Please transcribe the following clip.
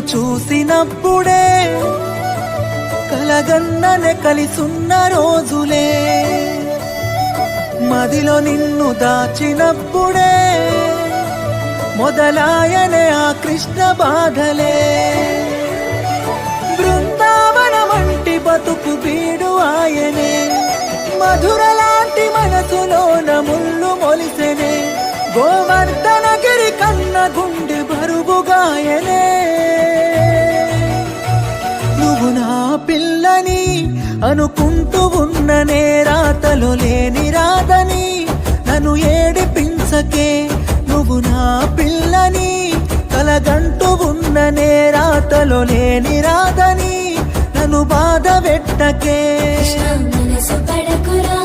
చూసినప్పుడే కలగన్ననే కలిసున్న రోజులే మదిలో నిన్ను దాచినప్పుడే మొదలాయనే ఆ కృష్ణ బాధలే బృందావనమంటి బతుకు బీడు ఆయనే మధురలాంటి మనసులోన ముళ్ళు మొలిసెనే గోవర్ధనగిరి కన్న గుండె బరువుగాయనే నువ్వు నా పిల్లని అనుకుంటూ ఉన్ననే రాతలో లేని రాదని నన్ను ఏడిపించకే నువ్వు నా పిల్లని కలగంటూ ఉన్ననే రాతలో లేని రాదని నన్ను బాధ పెట్టకే మనసు పడకురా